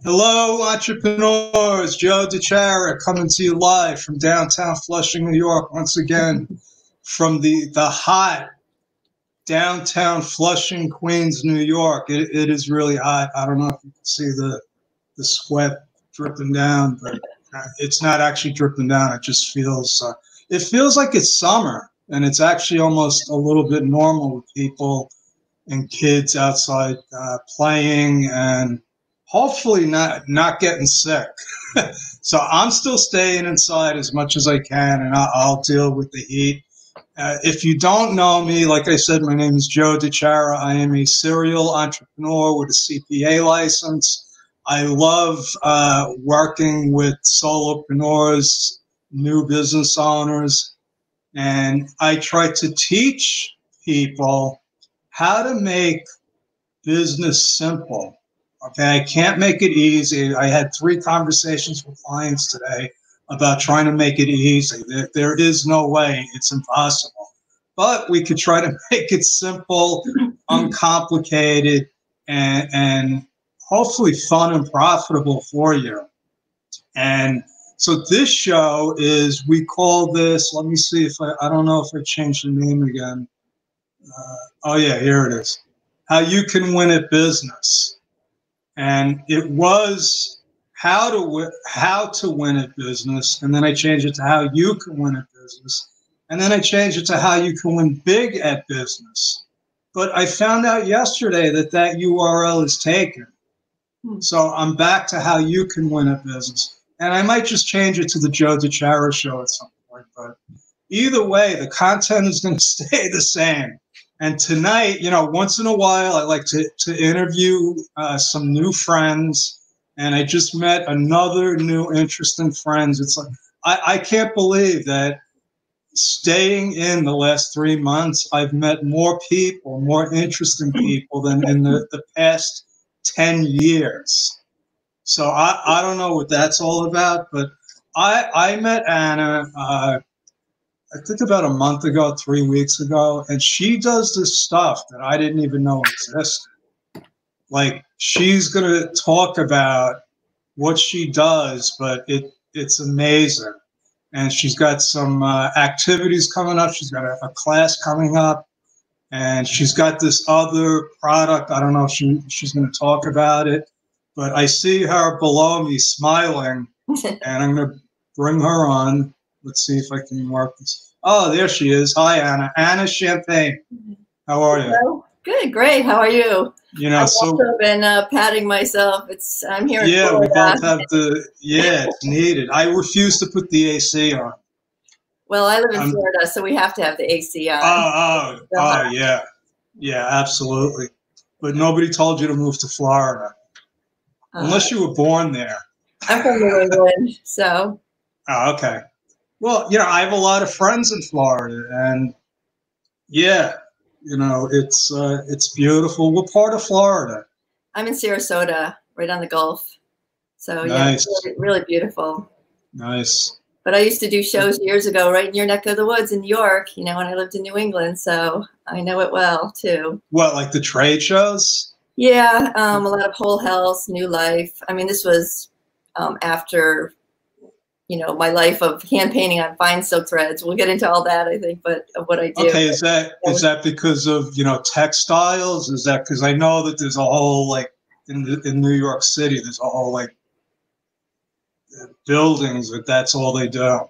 Hello, entrepreneurs. Joe DeChara coming to you live from downtown Flushing, New York. Once again, from the hot downtown Flushing, Queens, New York. It is really hot. I don't know if you can see the sweat dripping down, but it's not actually dripping down. It just feels it feels like it's summer, and it's actually almost a little bit normal with people and kids outside playing and hopefully not getting sick. So I'm still staying inside as much as I can, and I'll deal with the heat. If you don't know me, like I said, my name is Joe DeChara. I am a serial entrepreneur with a CPA license. I love working with solopreneurs, new business owners, and I try to teach people how to make business simple. Okay, I can't make it easy. I had 3 conversations with clients today about trying to make it easy. There is no way. It's impossible. But we could try to make it simple, uncomplicated, and hopefully fun and profitable for you. And so this show is, we call this, let me see if I don't know if I changed the name again. Oh yeah, here it is. How you can win at business. And it was how to win at business, and then I changed it to how you can win at business, and then I changed it to how you can win big at business. But I found out yesterday that URL is taken. So I'm back to how you can win at business. And I might just change it to the Joe DeChara show at some point. But either way, the content is going to stay the same. And tonight, once in a while, I like to interview some new friends. And I just met another new interesting friends. It's like, I can't believe that staying in the last 3 months, I've met more people, more interesting people than in the past 10 years. So I don't know what that's all about, but I met Anna, I think about a month ago, 3 weeks ago, and she does this stuff that I didn't even know existed. Like, she's going to talk about what she does, but it's amazing. And she's got some activities coming up. She's got a class coming up, and she's got this other product. I don't know if she's going to talk about it, but I see her below me smiling, and I'm going to bring her on. Let's see if I can work this. Oh, there she is. Hi, Anna. Anna Champagne. How are you? Hello. Good, great. How are you? I've also been patting myself. I'm here. Yeah, we both have it's needed. I refuse to put the AC on. Well, I live in Florida, so we have to have the AC on. Yeah. Yeah, absolutely. But nobody told you to move to Florida. Unless you were born there. I'm from New England, so. Oh, okay. Well, I have a lot of friends in Florida, and it's beautiful. What part of Florida? I'm in Sarasota, right on the Gulf. So nice. Yeah, it's really beautiful. Nice. But I used to do shows years ago, right in your neck of the woods in New York, when I lived in New England. So I know it well too. What, like the trade shows? Yeah, a lot of Whole Health, New Life. I mean, this was after my life of hand painting on fine silk threads. We'll get into all that, I think, but of what I do. Okay, is that because of, textiles? Is that because I know that there's a whole, in New York City, there's a whole, buildings that's all they do.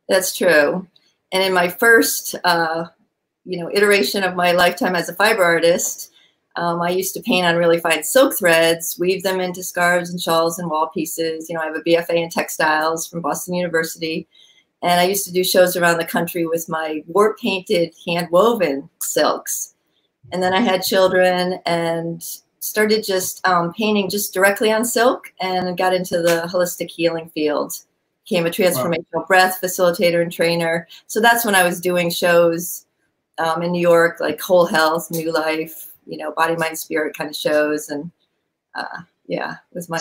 That's true. And in my first, iteration of my lifetime as a fiber artist, I used to paint on really fine silk threads, weave them into scarves and shawls and wall pieces. I have a BFA in textiles from Boston University. And I used to do shows around the country with my warp painted hand woven silks. And then I had children and started just painting just directly on silk and got into the holistic healing field. Became a transformational breath facilitator and trainer. So that's when I was doing shows in New York, like Whole Health, New Life, body, mind, spirit kind of shows. And it was my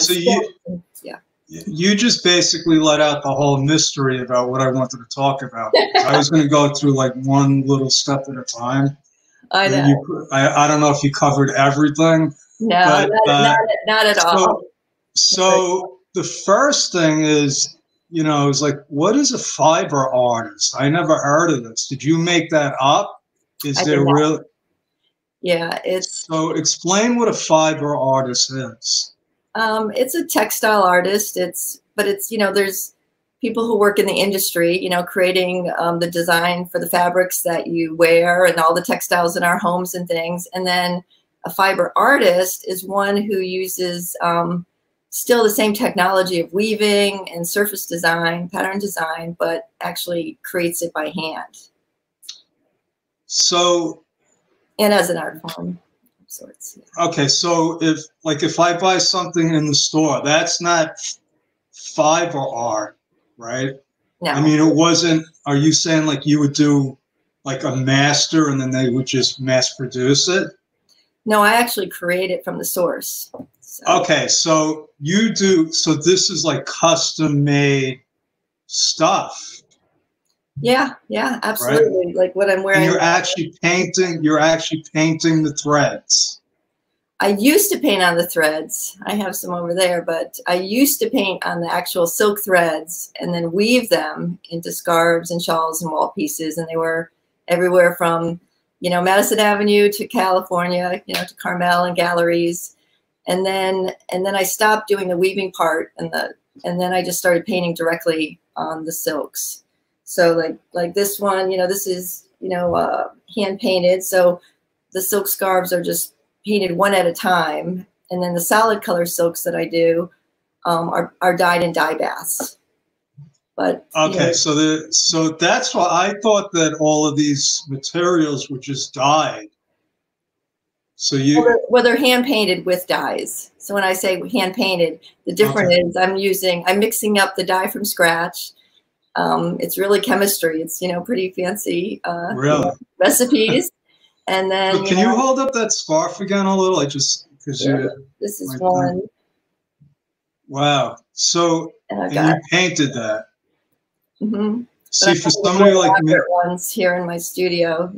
You just basically let out the whole mystery about what I wanted to talk about. I was going to go through one little step at a time. I know. I don't know if you covered everything. No, but, not at all. So the first thing is, is like, what is a fiber artist? I never heard of this. Did you make that up? Is I did there not. real? Yeah, So explain what a fiber artist is. it's a textile artist. But it's, there's people who work in the industry, creating the design for the fabrics that you wear and all the textiles in our homes and things. And then a fiber artist is one who uses still the same technology of weaving and surface design, pattern design, but actually creates it by hand. So, and as an art form of sorts. Yeah. Okay, so if I buy something in the store, that's not fiber art, right? No. I mean, it wasn't. Are you saying like you would do like a master and then they would just mass produce it? No, I actually create it from the source. So. Okay, so you do. So this is like custom made stuff. Yeah, absolutely. Right? Like what I'm wearing. And you're actually painting the threads. I used to paint on the threads. I have some over there, but I used to paint on the actual silk threads and then weave them into scarves and shawls and wall pieces. And they were everywhere from, Madison Avenue to California, to Carmel and galleries. And then I stopped doing the weaving part and then I just started painting directly on the silks. So like this one, this is, hand painted. So the silk scarves are just painted one at a time. And then the solid color silks that I do are dyed in dye baths. But okay, so that's why I thought that all of these materials were just dyed. So well, they're hand painted with dyes. So when I say hand painted, the difference is I'm mixing up the dye from scratch. It's really chemistry. It's, pretty fancy recipes. And then but can you hold up that scarf again a little? This is one. Wow. So and you painted that. Mm-hmm. See, for somebody like me, ones here in my studio,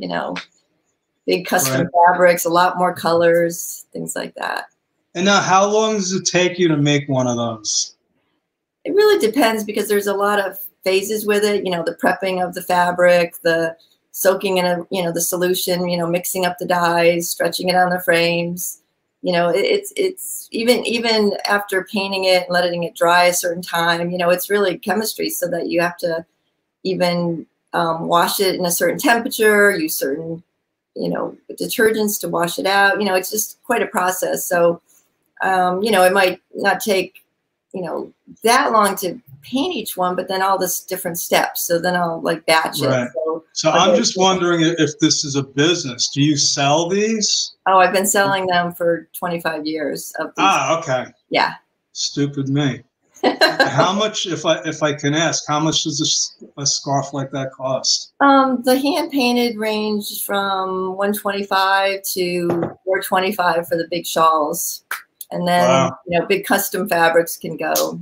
big custom fabrics, a lot more colors, things like that. And now, how long does it take you to make one of those? It really depends because there's a lot of phases with it. The prepping of the fabric, the soaking in the solution, mixing up the dyes, stretching it on the frames. It's even after painting it and letting it dry a certain time, it's really chemistry, so that you have to even wash it in a certain temperature, use certain, detergents to wash it out. It's just quite a process. So, it might not take, that long to paint each one, but then all this different steps. So then I'll batch it. So I'm just wondering if this is a business. Do you sell these? Oh, I've been selling them for 25 years. Of these. Okay. Yeah. Stupid me. How much, if I can ask, how much does a scarf like that cost? The hand painted range from $125 to $425 for the big shawls, and then big custom fabrics can go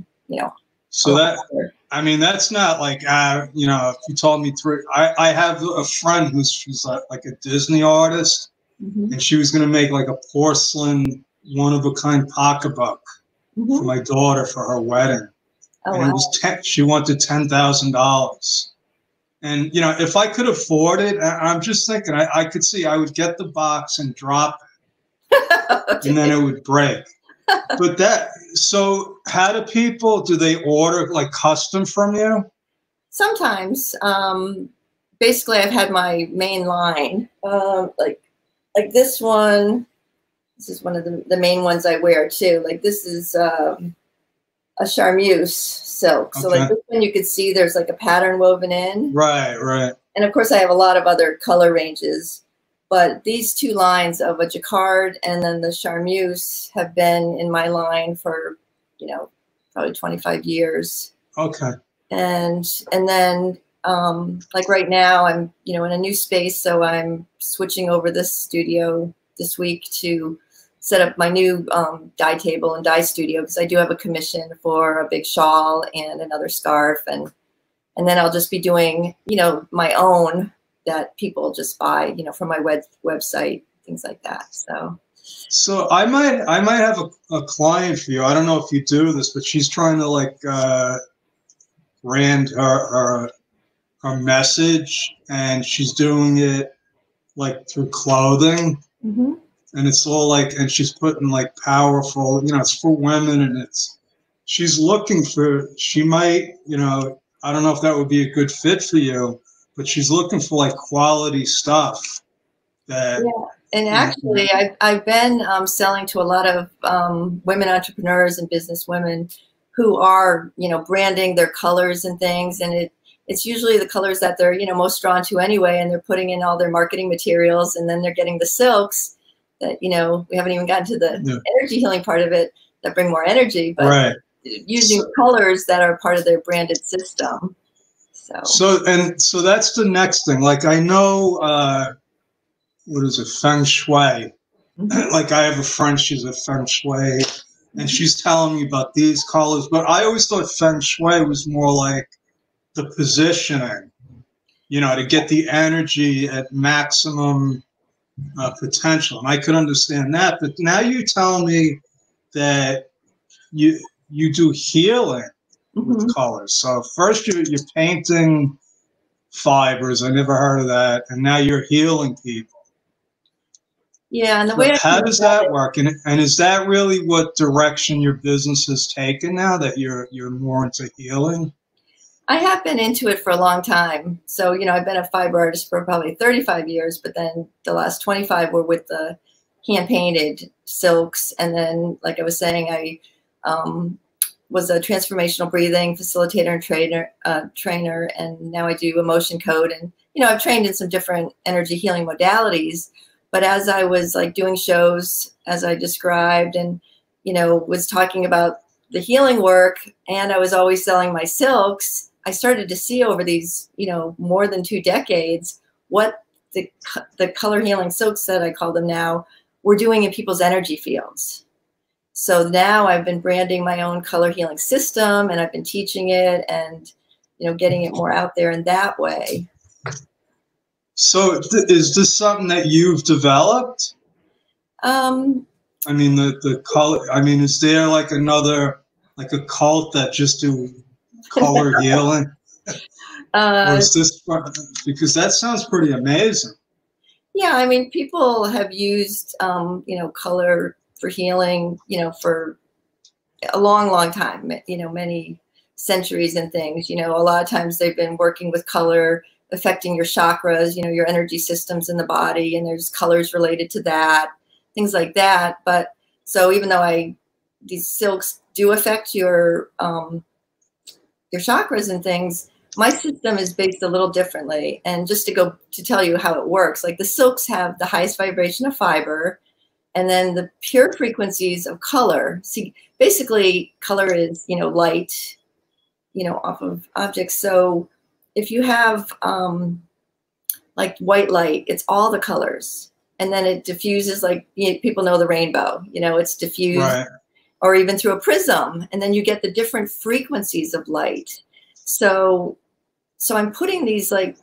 So that's not like if you told me I have a friend she's like a Disney artist, and she was going to make like a porcelain one-of-a-kind pocketbook for my daughter for her wedding. Oh, and it was she wanted $10,000. And if I could afford it, I'm just thinking I could see I would get the box and drop it, and then it would break. But so how do they order like custom from you? Sometimes. Basically, I've had my main line, like this one. This is one of the main ones I wear too. Like this is a charmeuse silk. So like this one, you could see there's like a pattern woven in. Right. And of course, I have a lot of other color ranges. But these two lines of a jacquard and then the charmeuse have been in my line for, probably 25 years. Okay. And then like right now I'm, in a new space. So I'm switching over this studio this week to set up my new dye table and dye studio, because I do have a commission for a big shawl and another scarf. And then I'll just be doing, my own that people just buy, from my website, things like that. So So I might have a client for you. I don't know if you do this, but she's trying to like brand her message, and she's doing it like through clothing. Mm-hmm. And it's all like, and she's putting like powerful, it's for women, and she's looking for, she might, I don't know if that would be a good fit for you, but she's looking for like quality stuff that, Yeah, and actually, I've been selling to a lot of women entrepreneurs and business women who are, branding their colors and things, and it's usually the colors that they're, most drawn to anyway, and they're putting in all their marketing materials, and then they're getting the silks that, we haven't even gotten to the energy healing part of it that bring more energy, but right. using colors that are part of their branded system. So that's the next thing. Like I know, what is it, feng shui? Mm-hmm. Like I have a friend, she's a feng shui, and she's telling me about these colors. But I always thought feng shui was more like the positioning, to get the energy at maximum potential. And I could understand that. But now you tell me that you do healing with Mm-hmm. colors. So first you're painting fibers. I never heard of that. And now you're healing people. Yeah, and the So way how does that work? And is that really what direction your business has taken now, that you're more into healing? I have been into it for a long time. So, I've been a fiber artist for probably 35 years, but then the last 25 were with the hand painted silks. And then, like I was saying, I was a transformational breathing facilitator and trainer. And now I do emotion code. And, I've trained in some different energy healing modalities. But as I was like doing shows, as I described, and, was talking about the healing work, and I was always selling my silks, I started to see over these, more than 2 decades, what the color healing silks, that I call them now, were doing in people's energy fields. So now I've been branding my own color healing system, and I've been teaching it and, getting it more out there in that way. So is this something that you've developed? I mean, the color, I mean, is there like like a cult that just do color healing? Or is this, because that sounds pretty amazing. Yeah, I mean, people have used, color for healing, for a long, long time, many centuries and things. A lot of times they've been working with color affecting your chakras, your energy systems in the body, and there's colors related to that, things like that. But so even though these silks do affect your chakras and things, my system is based a little differently. And just to tell you how it works, like the silks have the highest vibration of fiber, and then the pure frequencies of color. See, basically color is, light, off of objects. So if you have like white light, it's all the colors, and then it diffuses, like, people know the rainbow, it's diffused, right, or even through a prism, and then you get the different frequencies of light. So I'm putting these like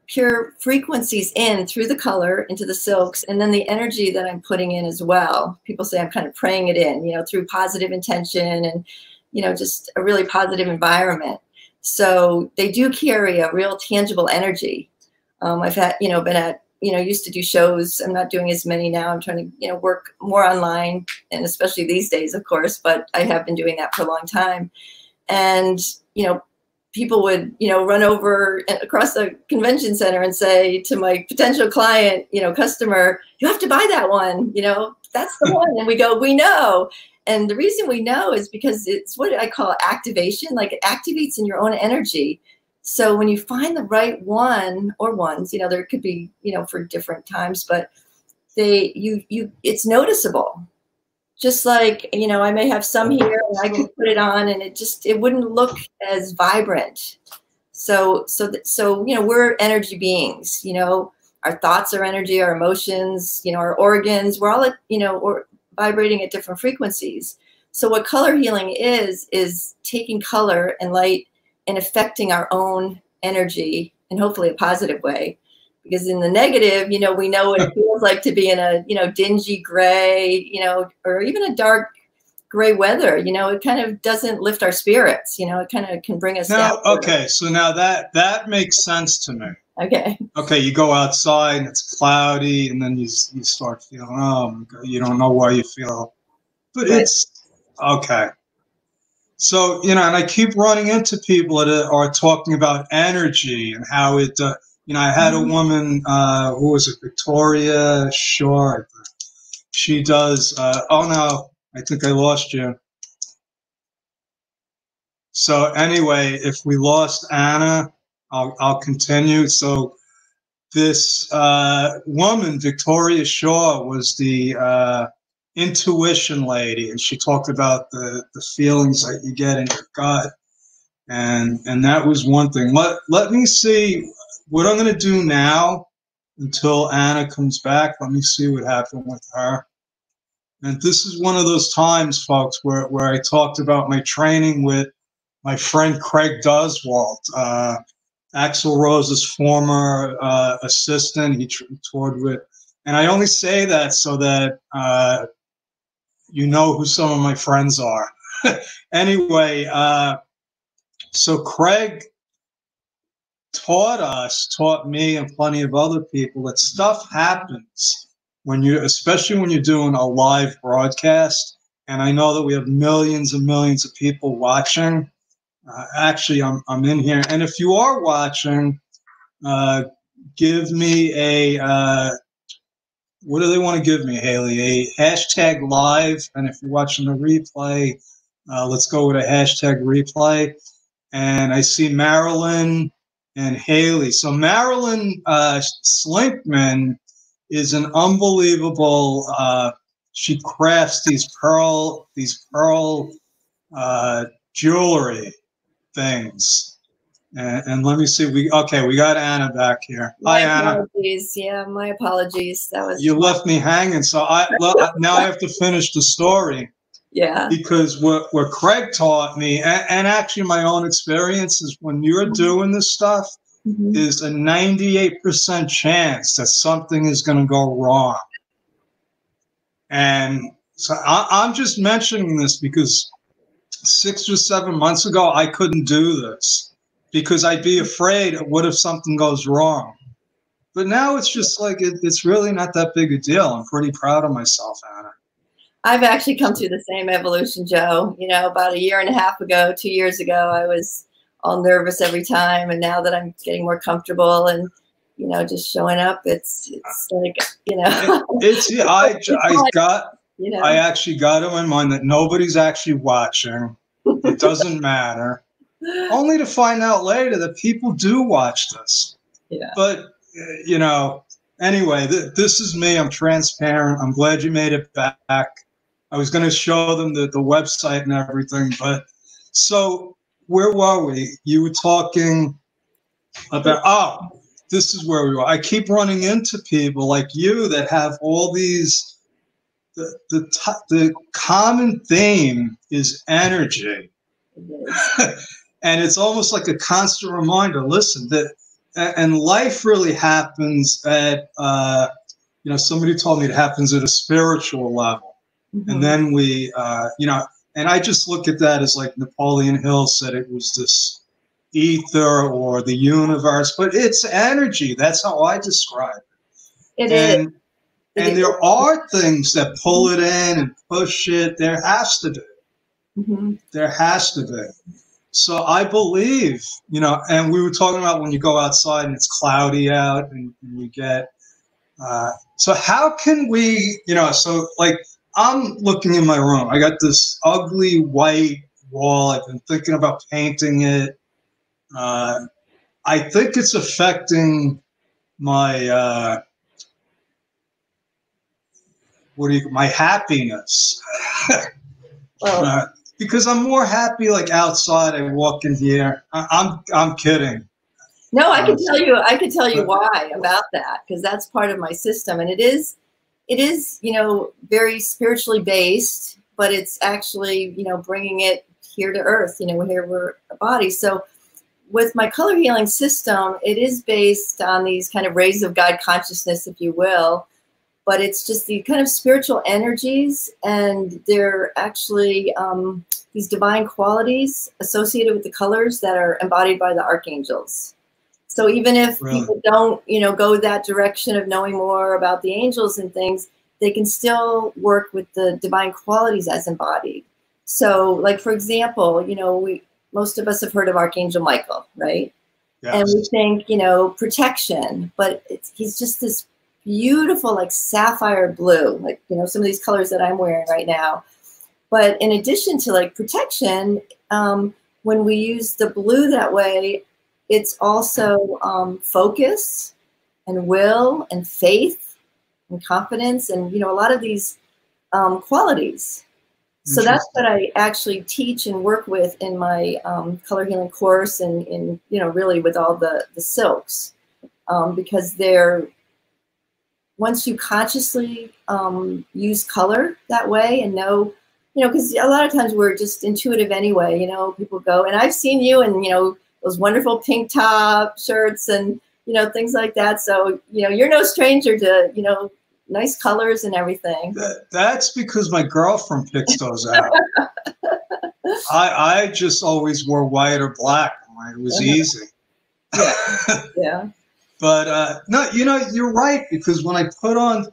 pure frequencies in through the color into the silks, and then the energy that I'm putting in as well. People say I'm kind of praying it in, through positive intention and, just a really positive environment. So they do carry a real tangible energy. I've had, been at, used to do shows. I'm not doing as many now. I'm trying to, work more online, and especially these days, of course, but I have been doing that for a long time. And, people would, run over across the convention center and say to my potential client, customer, you have to buy that one, that's the one. And we go, we know. And the reason we know is because it's what I call activation. Like, it activates in your own energy. So when you find the right one or ones, there could be, for different times, but it's noticeable. Just like, I may have some here and I can put it on and it wouldn't look as vibrant. So, we're energy beings, our thoughts are energy, our emotions, our organs, we're all, or vibrating at different frequencies. So what color healing is taking color and light and affecting our own energy in hopefully a positive way. Because in the negative, you know, we know what it feels like to be in a, you know, dingy gray, you know, or even a dark gray weather. You know, it kind of doesn't lift our spirits. You know, it kind of can bring us down. Okay, so now that makes sense to me. Okay. Okay, you go outside and it's cloudy, and then you start feeling, oh my God, you don't know why you feel, but Right. it's okay. So, you know, and I keep running into people that are talking about energy and how it, you know, I had a woman, who was it, Victoria Shore. She does, oh no, I think I lost you. So anyway, if we lost Anna, I'll continue. So this woman, Victoria Shaw, was the intuition lady, and she talked about the feelings that you get in your gut, and that was one thing. Let me see what I'm going to do now until Anna comes back. Let me see what happened with her. And this is one of those times, folks, where I talked about my training with my friend Craig Doswalt, Axl Rose's former assistant. He toured with, and I only say that so that you know who some of my friends are. Anyway, so Craig taught me and plenty of other people that stuff happens when you, especially when you're doing a live broadcast. And I know that we have millions and millions of people watching. Actually, I'm in here, and if you are watching, give me a what do they want to give me, Haley? A hashtag live, and if you're watching the replay, let's go with a hashtag replay. And I see Marilyn and Haley. So Marilyn Slinkman is an unbelievable. She crafts these pearl jewelry things. And let me see. We got Anna back here. My Hi, Anna. apologies. Yeah, my apologies. That was You left me hanging. So now I have to finish the story. Yeah. Because what Craig taught me, and actually my own experience, is when you're doing this stuff, is a 98% chance that something is going to go wrong. And so I'm just mentioning this because 6 or 7 months ago, I couldn't do this because I'd be afraid, what if something goes wrong? But now it's just like, it's really not that big a deal. I'm pretty proud of myself, Anna. I've actually come through the same evolution, Joe. You know, about 1.5 years ago, 2 years ago, I was all nervous every time. And now that I'm getting more comfortable and, you know, just showing up, it's like, you know. I actually got in my mind that nobody's actually watching. It doesn't matter. Only to find out later that people do watch this. Yeah. But, you know, anyway, this is me. I'm transparent. I'm glad you made it back. I was going to show them the website and everything. But so where were we? You were talking about, this is where we were. I keep running into people like you that have all these, the common theme is energy. And it's almost like a constant reminder, listen, and life really happens at, you know, somebody told me it happens at a spiritual level. And then we, you know, and I just look at that as like Napoleon Hill said, it was this ether or the universe, but it's energy. That's how I describe it. And there are things that pull it in and push it. There has to be. There has to be. So I believe, you know, and we were talking about when you go outside and it's cloudy out and you get, so how can we, you know, so like I'm looking in my room. I got this ugly white wall. I've been thinking about painting it. I think it's affecting my, my happiness. Because I'm more happy like outside. I walk in here. I'm kidding. No, I can tell you why about that, because that's part of my system, and it is, you know, very spiritually based, but it's actually, you know, bringing it here to earth. You know, here we're a body. So with my color healing system, it is based on these kind of rays of God consciousness, if you will, but it's just the kind of spiritual energies, and they're actually these divine qualities associated with the colors that are embodied by the archangels. So even if people don't, go that direction of knowing more about the angels and things, they can still work with the divine qualities as embodied. So, like, for example, most of us have heard of Archangel Michael, right? Yes. And we think, protection, but he's just this beautiful, like, sapphire blue, like, some of these colors that I'm wearing right now. But in addition to, like, protection, when we use the blue that way, it's also focus and will and faith and confidence and, a lot of these qualities. So that's what I actually teach and work with in my color healing course, and in really with all the silks, because once you consciously use color that way and know, because a lot of times we're just intuitive anyway. People go, and I've seen you in those wonderful pink top shirts and things like that. So you're no stranger to nice colors and everything. That's because my girlfriend picks those out. I just always wore white or black. It was easy. Yeah. Yeah. But no, you're right, because when I put on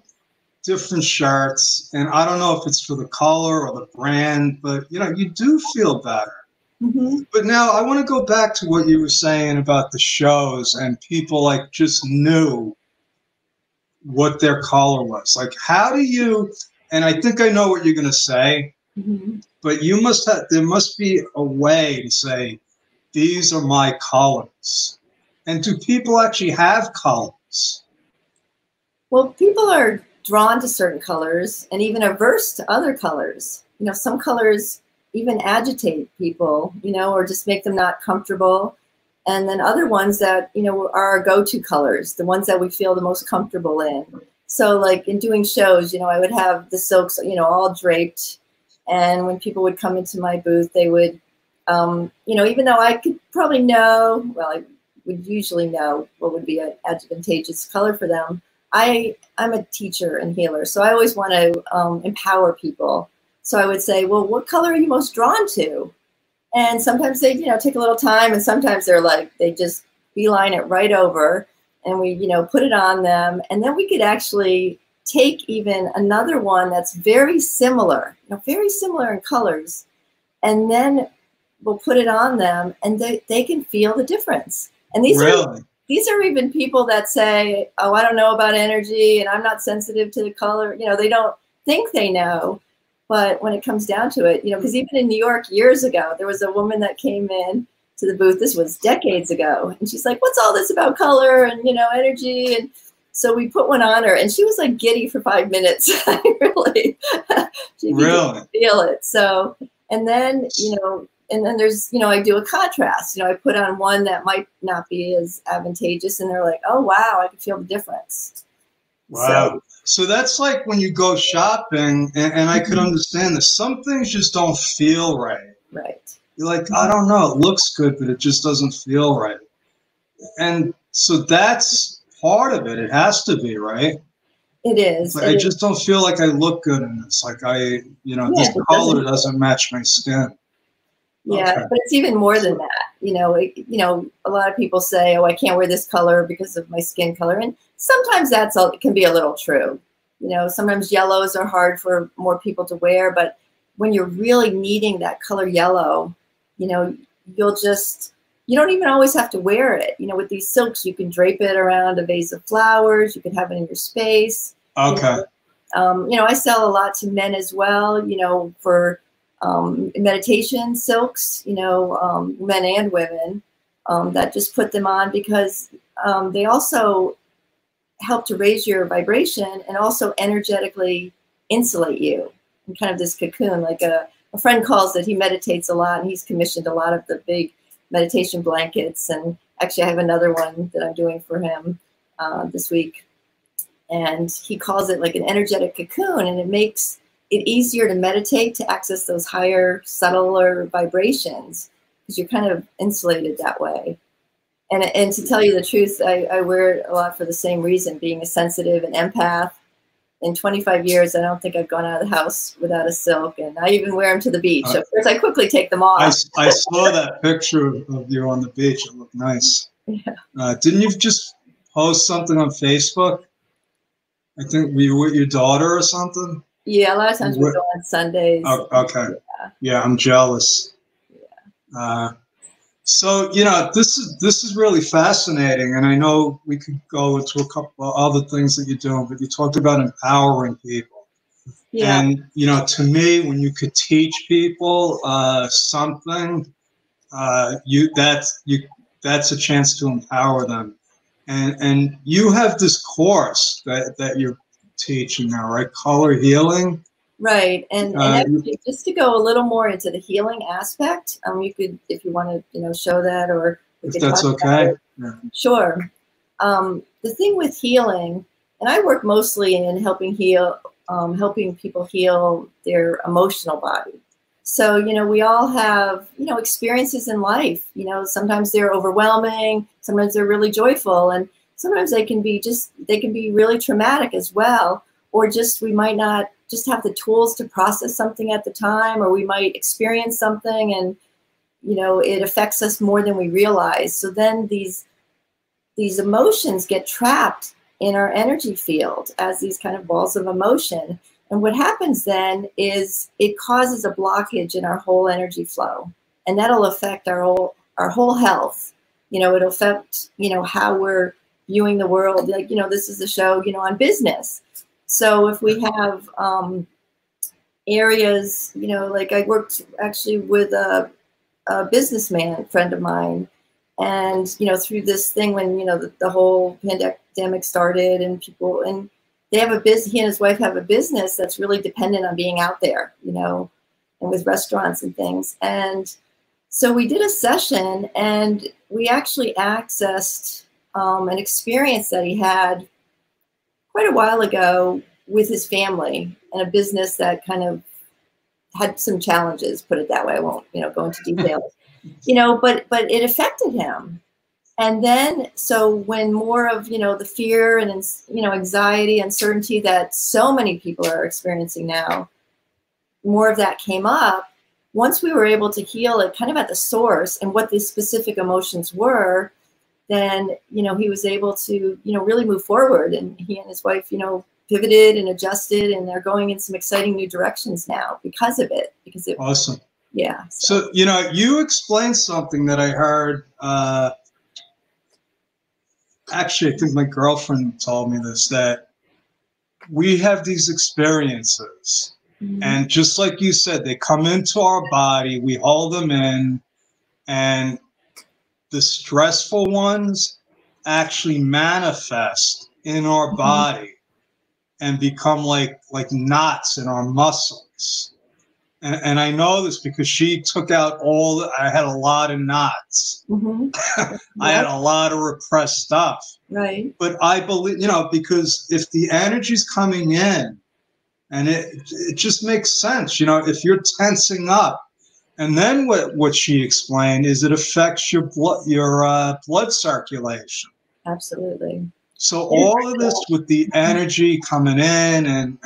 different shirts, and I don't know if it's for the color or the brand, but you do feel better. Mm-hmm. But now I want to go back to what you were saying about the shows, and people like just knew what their color was. Like, how do you, and I think I know what you're going to say, but there must be a way to say, these are my colors. And do people actually have colors? Well, people are drawn to certain colors and even averse to other colors. Some colors even agitate people, or just make them not comfortable. And then other ones that, are our go-to colors, the ones that we feel the most comfortable in. So like in doing shows, I would have the silks, all draped. And when people would come into my booth, they would, even though I could probably know, well, I would usually know what would be an advantageous color for them. I'm a teacher and healer, so I always want to empower people. So I would say, well, what color are you most drawn to? And sometimes they, take a little time, and sometimes they're like, they just beeline it right over, and we, put it on them. And then we could actually take even another one that's very similar, very similar in colors, and then we'll put it on them, and they can feel the difference. And these are even people that say, oh, I don't know about energy, and I'm not sensitive to the color. They don't think they know. But when it comes down to it, because even in New York years ago, there was a woman that came in to the booth. This was decades ago. And she's like, what's all this about color and, energy? And so we put one on her, and she was like giddy for 5 minutes. Really, she could feel it. So, and then, and then there's, I do a contrast. I put on one that might not be as advantageous, and they're like, oh, wow, I can feel the difference. Wow. So that's like when you go shopping, and I could understand this. Some things just don't feel right. Right. You're like, I don't know, it looks good, but it just doesn't feel right. And so that's part of it. It has to be, right? It is. Like, I just don't feel like I look good in this. Like this color doesn't match my skin. Yeah, okay. But it's even more than that. A lot of people say, oh, I can't wear this color because of my skin color. And sometimes it can be a little true. Sometimes yellows are hard for more people to wear, but when you're really needing that color yellow, you don't even always have to wear it. With these silks, you can drape it around a vase of flowers. You can have it in your space. Okay. I sell a lot to men as well, for meditation silks, men and women, that just put them on because they also help to raise your vibration and also energetically insulate you in kind of this cocoon. Like a friend calls it, he meditates a lot, and he's commissioned a lot of the big meditation blankets. And actually I have another one that I'm doing for him this week. And he calls it like an energetic cocoon, and it makes it easier to meditate, to access those higher, subtler vibrations, because you're kind of insulated that way. And to tell you the truth, I wear it a lot for the same reason, being a sensitive and empath. In 25 years, I don't think I've gone out of the house without a silk, and I even wear them to the beach. Of course, I quickly take them off. I saw that picture of you on the beach. It looked nice. Yeah. Didn't you just post something on Facebook? I think were you with your daughter or something? Yeah, a lot of times we go on Sundays. Oh, okay. Yeah, I'm jealous. Yeah. So, you know, this is really fascinating, and I know we could go into a couple of other things that you're doing, but you talked about empowering people. Yeah. And, you know, to me, when you could teach people something, that's a chance to empower them. And you have this course that you're teaching now, right? Color healing. Right, and actually, just to go a little more into the healing aspect, you could, if you want to, you know, show that, or we could that's talk okay. About it. Yeah. Sure. The thing with healing, and I work mostly in helping people heal their emotional body. So, you know, we all have, you know, experiences in life. You know, sometimes they're overwhelming, sometimes they're really joyful, and sometimes they can be really traumatic as well, or just we might not just have the tools to process something at the time, or we might experience something and, you know, it affects us more than we realize. So then these emotions get trapped in our energy field as these kind of balls of emotion. And what happens then is it causes a blockage in our whole energy flow, and that'll affect our whole health. You know, it'll affect, you know, how we're viewing the world. Like, you know, this is a show, you know, on business. So if we have areas, you know, like I worked actually with a businessman friend of mine, and, you know, through this thing when, you know, the whole pandemic started, and they have a business, he and his wife have a business that's really dependent on being out there, you know, and with restaurants and things. And so we did a session, and we actually accessed an experience that he had quite a while ago with his family, and a business that kind of had some challenges, put it that way. I won't, you know, go into details, you know, but it affected him. And then, so when more of, you know, the fear and, you know, anxiety, uncertainty that so many people are experiencing now, more of that came up. Once we were able to heal it kind of at the source and what the specific emotions were, then, you know, he was able to, you know, really move forward. And he and his wife, you know, pivoted and adjusted, and they're going in some exciting new directions now because of it. Awesome. Yeah. So, you know, you explained something that I heard. Actually, I think my girlfriend told me this, that we have these experiences. Mm-hmm. And just like you said, they come into our body, we hold them in, and the stressful ones actually manifest in our body and become like knots in our muscles. And I know this because she took out I had a lot of knots. Mm-hmm. I had a lot of repressed stuff. Right. But I believe, you know, because if the energy's coming in, and it just makes sense, you know, if you're tensing up, and then what she explained is it affects your blood circulation. Absolutely. So all of this with the energy coming in, and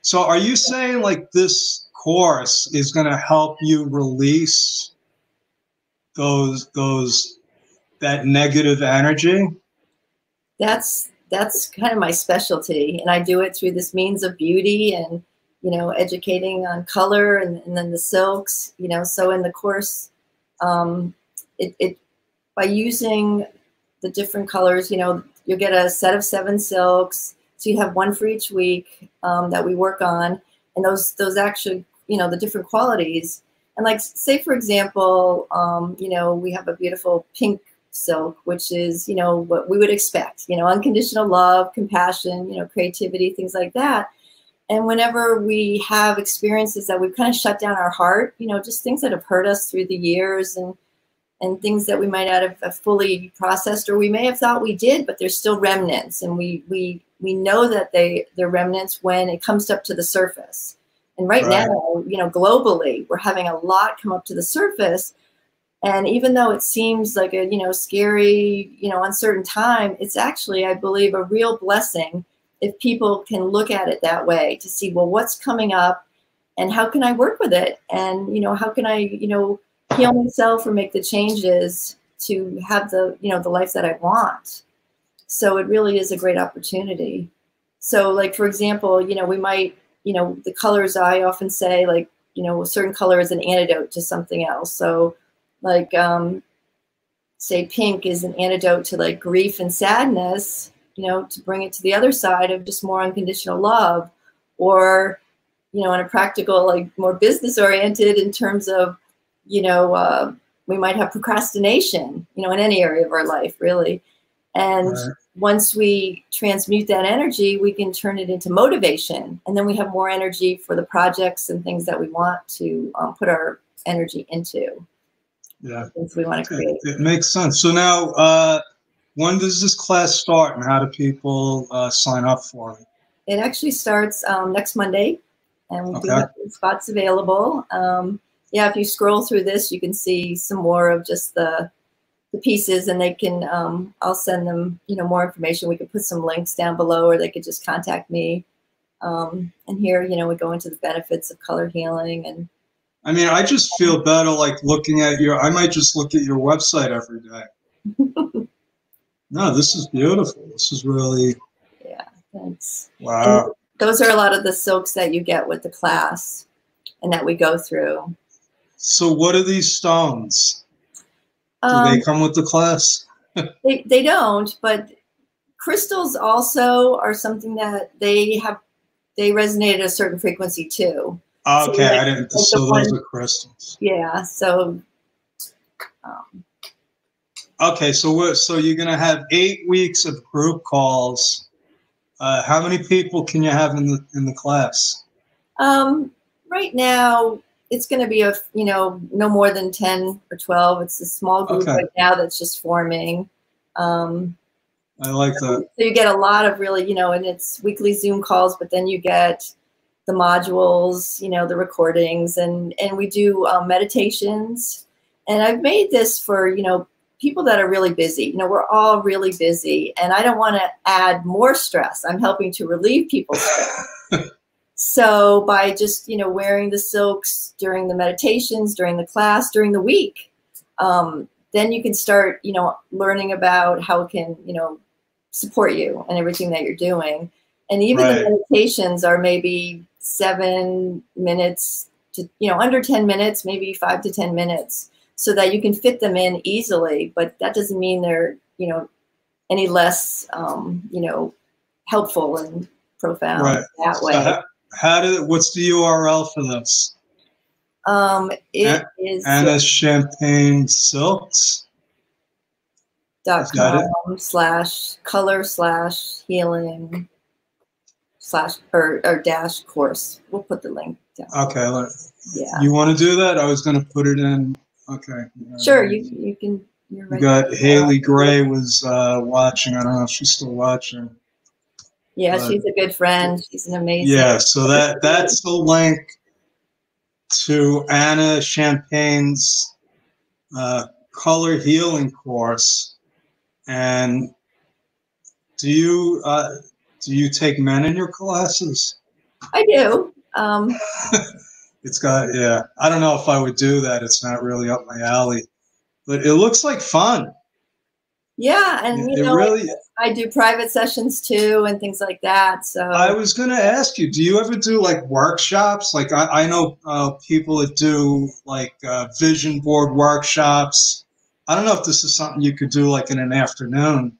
so are you saying like this course is going to help you release that negative energy? That's kind of my specialty, and I do it through this means of beauty and, you know, educating on color and then the silks, you know. So in the course, by using the different colors, you know, you'll get a set of 7 silks. So you have one for each week that we work on, and those actually, you know, the different qualities. And like, say for example, you know, we have a beautiful pink silk, which is, you know, what we would expect, you know, unconditional love, compassion, you know, creativity, things like that. And whenever we have experiences that we've kind of shut down our heart, you know, just things that have hurt us through the years, and things that we might not have fully processed, or we may have thought we did, but there's still remnants, and we know that they're remnants when it comes up to the surface. And right now, you know, globally, we're having a lot come up to the surface And even though it seems like a, scary, uncertain time, it's actually, I believe, a real blessing if people can look at it that way, to see, well, what's coming up and how can I work with it? And, how can I, heal myself or make the changes to have the, the life that I want. So it really is a great opportunity. So like, for example, we might, the colors, I often say, like, a certain color is an antidote to something else. So like, say pink is an antidote to like grief and sadness, to bring it to the other side of just more unconditional love. Or, in a practical, like more business oriented in terms of, we might have procrastination, in any area of our life, really. And once we transmute that energy, we can turn it into motivation. And then we have more energy for the projects and things that we want to put our energy into. Yeah. Things we want to create. It makes sense. So now, when does this class start and how do people sign up for it? It actually starts next Monday, and we do have spots available. Yeah, if you scroll through this, you can see some more of just the pieces, and they can, I'll send them, more information. We could put some links down below, or they could just contact me. And here, we go into the benefits of color healing. And I mean, I just feel better like looking at I might just look at your website every day. No, this is beautiful. This is really. Yeah, thanks. Wow. And those are a lot of the silks that you get with the class and that we go through. So what are these stones? Do they come with the class? They don't, but crystals also are something that they resonate at a certain frequency too. Okay, so, like, I didn't. So those are crystals. Yeah. So. Okay, so you're gonna have 8 weeks of group calls. How many people can you have in the class? Right now, it's going to be no more than 10 or 12. It's a small group right now that's just forming. I like that. So you get a lot of really, and it's weekly Zoom calls, but then you get the modules, the recordings, and we do meditations. And I've made this for, people that are really busy. We're all really busy, and I don't want to add more stress. I'm helping to relieve people's stress. So by just, wearing the silks during the meditations, during the class, during the week, then you can start, learning about how it can, support you and everything that you're doing. And even the meditations are maybe 7 minutes to, under 10 minutes, maybe 5 to 10 minutes, so that you can fit them in easily. But that doesn't mean they're, any less, helpful and profound that way. So what's the URL for this? It is Anna's Champagne Silks. .com/color/healing/ or dash course. We'll put the link down. Okay. Yeah. You want to do that? I was going to put it in. Okay. Sure. You can. You're right. You got Haley Gray was watching. I don't know if she's still watching. Yeah, she's a good friend. She's an amazing. Yeah. So that's the link to Anna Champagne's color healing course. And do you take men in your classes? I do. It's got, yeah. I don't know if I would do that. It's not really up my alley, but it looks like fun. Yeah, and really, I do private sessions too and things like that. So I was going to ask you, do you ever do like workshops? Like I know people that do like vision board workshops. I don't know if this is something you could do like in an afternoon.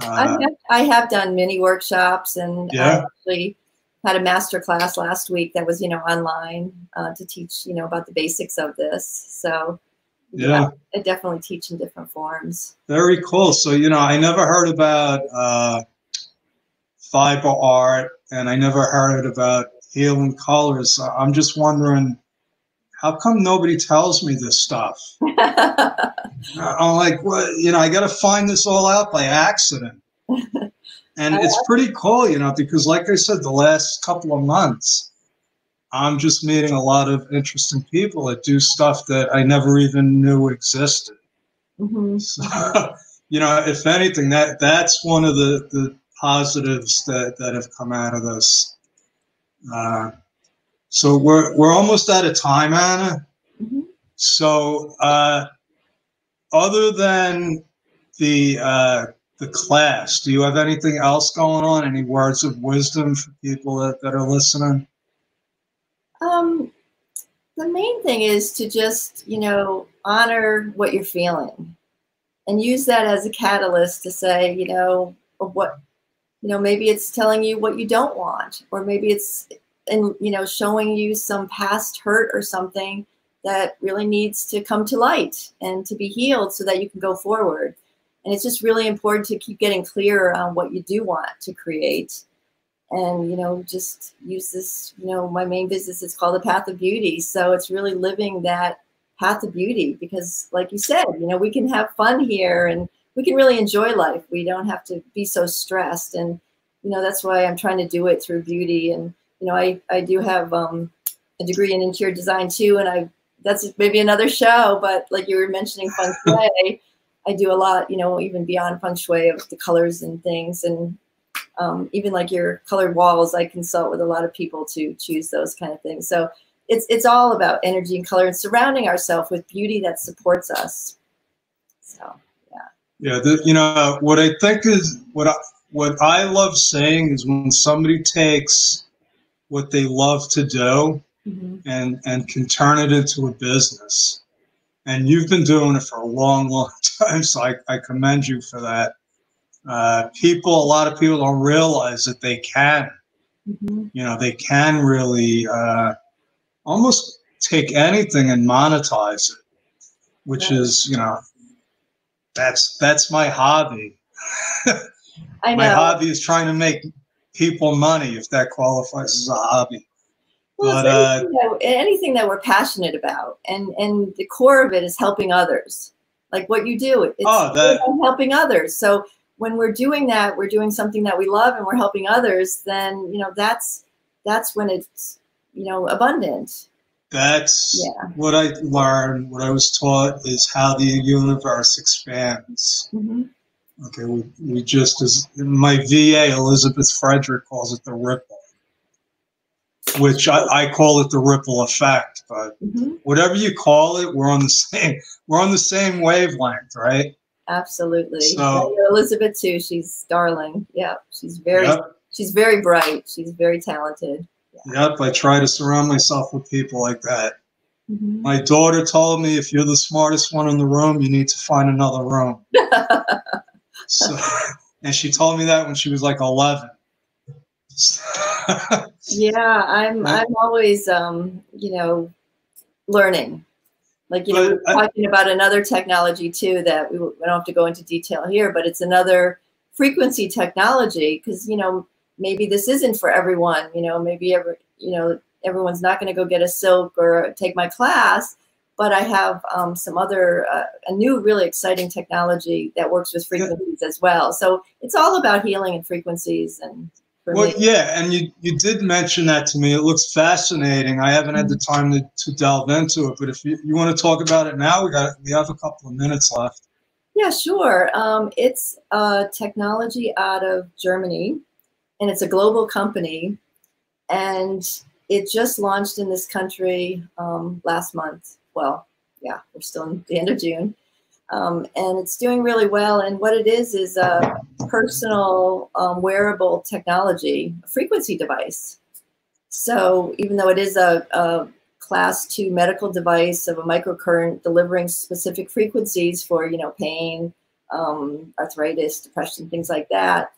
I have done mini workshops, and yeah. I actually had a master class last week that was, online to teach, about the basics of this. So yeah, I definitely teach in different forms. Very cool. So, I never heard about fiber art, and I never heard about healing colors. I'm just wondering, how come nobody tells me this stuff? I'm like, what? I got to find this all out by accident. And it's pretty cool, because like I said, the last couple of months, I'm just meeting a lot of interesting people that do stuff that I never even knew existed. Mm-hmm. So, you know, if anything, that's one of the positives that have come out of this. So we're almost out of time, Anna. Mm-hmm. So other than the class, do you have anything else going on? Any words of wisdom for people that are listening? The main thing is to just, honor what you're feeling and use that as a catalyst to say, of what, maybe it's telling you what you don't want, or maybe it's, showing you some past hurt or something that really needs to come to light and to be healed so that you can go forward. And it's just really important to keep getting clearer on what you do want to create. And, just use this, my main business is called the Path of Beauty. So it's really living that path of beauty because like you said, we can have fun here and we can really enjoy life. We don't have to be so stressed. And, that's why I'm trying to do it through beauty. And, I do have a degree in interior design too. And that's maybe another show, but like you were mentioning feng shui, I do a lot, even beyond feng shui of the colors and things. And even like your colored walls, I consult with a lot of people to choose those kind of things. So it's all about energy and color and surrounding ourselves with beauty that supports us. So, yeah. Yeah, what I think is what I love saying is when somebody takes what they love to do Mm-hmm. and can turn it into a business. And you've been doing it for a long, long time, so I commend you for that. A lot of people don't realize that they can. Mm-hmm. They can really almost take anything and monetize it, which Right. is, that's my hobby. I know. My hobby is trying to make people money, if that qualifies as a hobby. Well, But anything that we're passionate about, and the core of it is helping others. Like what you do, it's about helping others. So when we're doing that, we're doing something that we love, and we're helping others. Then that's when it's abundant. That's what I learned. What I was taught is how the universe expands. Mm-hmm. Okay, we just, as my VA, Elizabeth Frederick, calls it the ripple, which I call it the ripple effect. But mm-hmm. whatever you call it, we're on the same wavelength, right? Absolutely. So Elizabeth too. She's darling. Yeah, she's very bright. She's very talented. Yeah. Yep, I try to surround myself with people like that. Mm-hmm. My daughter told me if you're the smartest one in the room, you need to find another room. So, and she told me that when she was like 11. Yeah, I'm always learning. Like we're talking about another technology too that we don't have to go into detail here, but it's another frequency technology because maybe this isn't for everyone. Maybe everyone's not going to go get a silk or take my class, but I have some other a new really exciting technology that works with frequencies as well. So it's all about healing and frequencies and. Yeah, and you did mention that to me. It looks fascinating. I haven't had the time to delve into it, but if you want to talk about it now, we have a couple of minutes left. Yeah, sure. It's technology out of Germany, and it's a global company, and it just launched in this country last month. Well, yeah, we're still in the end of June. And it's doing really well. And what it is a personal wearable technology, a frequency device. So even though it is a class 2 medical device of a microcurrent delivering specific frequencies for, pain, arthritis, depression, things like that,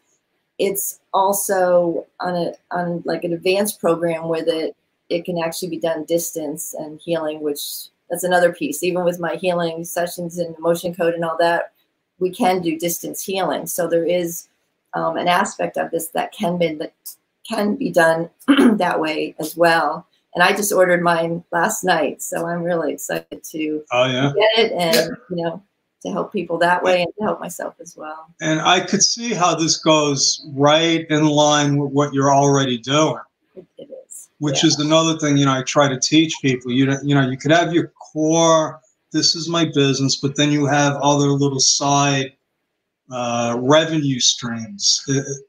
it's also on like an advanced program with it can actually be done distance and healing, which that's another piece. Even with my healing sessions and emotion code and all that, we can do distance healing. So there is an aspect of this that can be done that way as well. And I just ordered mine last night, so I'm really excited to get it and to help people that way and to help myself as well. And I could see how this goes right in line with what you're already doing. It is. which is another thing, you know, I try to teach people. You know, you could have your core, this is my business, but then you have other little side revenue streams,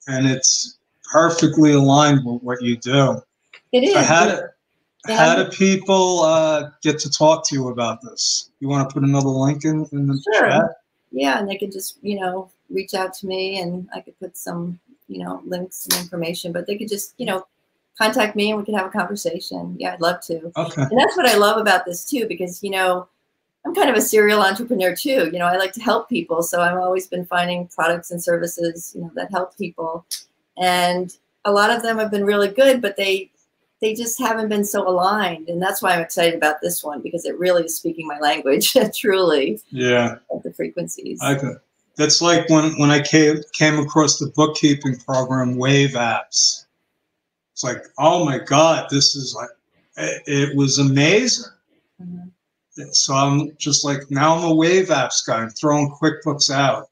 and it's perfectly aligned with what you do. It is. So how do people get to talk to you about this? You want to put another link in the chat? Yeah, and they could just, you know, reach out to me, and I could put some, you know, links and information, but they could just, you know, contact me and we could have a conversation. Yeah, I'd love to. Okay. And that's what I love about this too, because, you know, I'm kind of a serial entrepreneur too. You know, I like to help people. So I've always been finding products and services, you know, that help people. And a lot of them have been really good, but they just haven't been so aligned. And that's why I'm excited about this one, because it really is speaking my language, truly. Yeah. Of the frequencies. Okay. That's like when I came across the bookkeeping program, Wave Apps. It's like, oh my God, this is like, it was amazing. Mm-hmm. So I'm just like, now I'm a Wave Apps guy. I'm throwing QuickBooks out.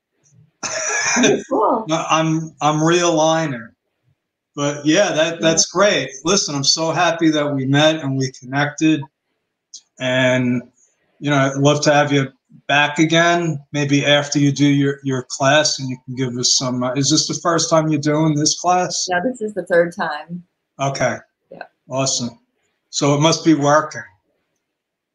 Cool. I'm realigning. But yeah, that's great. Listen, I'm so happy that we met and we connected. And, you know, I'd love to have you back again, maybe after you do your class, and you can give us some, is this the first time you're doing this class? Yeah, this is the third time. Okay. Yeah. Awesome. So it must be working.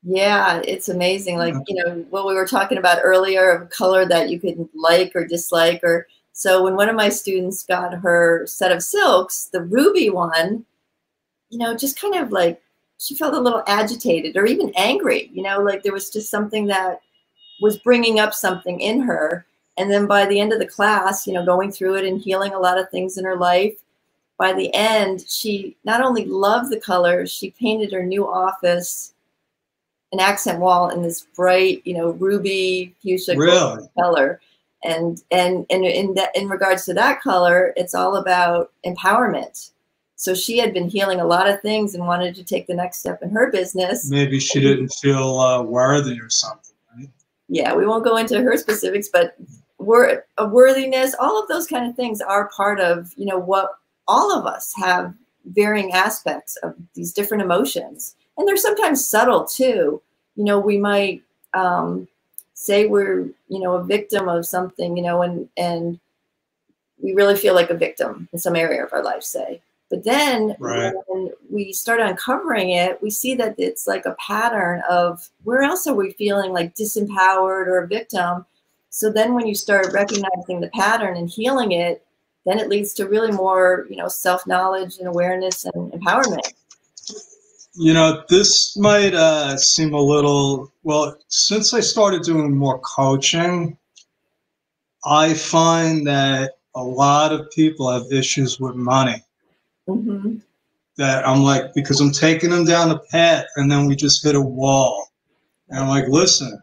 Yeah, it's amazing. Like, you know, what we were talking about earlier of color that you could like or dislike, or so when one of my students got her set of silks, the ruby one, you know, just kind of like, she felt a little agitated or even angry, you know, like there was just something that was bringing up something in her. And then by the end of the class, you know, going through it and healing a lot of things in her life, by the end, she not only loved the colors, she painted her new office an accent wall in this bright, you know, ruby fuchsia color. And in regards to that color, it's all about empowerment. So she had been healing a lot of things and wanted to take the next step in her business. Maybe she didn't feel worthy or something, right? Yeah, we won't go into her specifics, but worthiness, all of those kind of things are part of, you know, what all of us have varying aspects of these different emotions. And they're sometimes subtle too. You know, we might say we're, you know, a victim of something, you know, and we really feel like a victim in some area of our life, say. But then when we start uncovering it, we see that it's like a pattern of where else are we feeling like disempowered or a victim. So then when you start recognizing the pattern and healing it, then it leads to really more, you know, self-knowledge and awareness and empowerment. You know, this might seem a little, well, since I started doing more coaching, I find that a lot of people have issues with money. Mm-hmm. That I'm like, because I'm taking them down a path and then we just hit a wall. And I'm like, listen,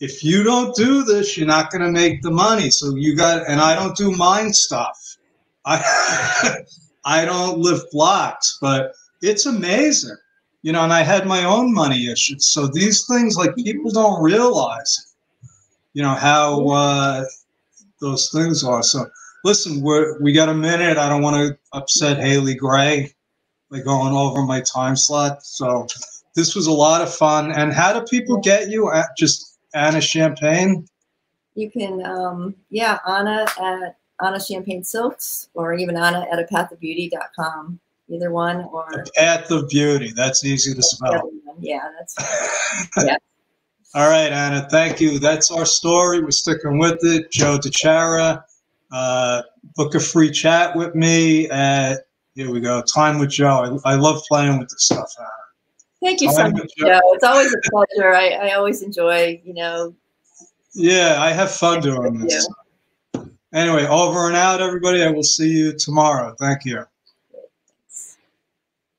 if you don't do this, you're not going to make the money. So you got, and I don't do mind stuff. I don't lift blocks, but it's amazing. You know, and I had my own money issues. So these things, like, people don't realize, you know, how those things are. So listen, we got a minute. I don't want to upset Haley Gray by going over my time slot. So this was a lot of fun. And how do people get you? Just Anna Champagne? You can, Anna at Anna Champagne Silks, or even Anna at apathofbeauty.com. Either one, or A Path of Beauty. That's easy to spell. Yeah, that's yeah. All right, Anna, thank you. That's our story. We're sticking with it. Joe DiChiara, book a free chat with me at, here we go, Time with Joe. I love playing with this stuff, Anna. Thank you so much, Joe. It's always a pleasure. I always enjoy, you know. Yeah, I have fun doing this. Anyway, over and out, everybody. I will see you tomorrow. Thank you.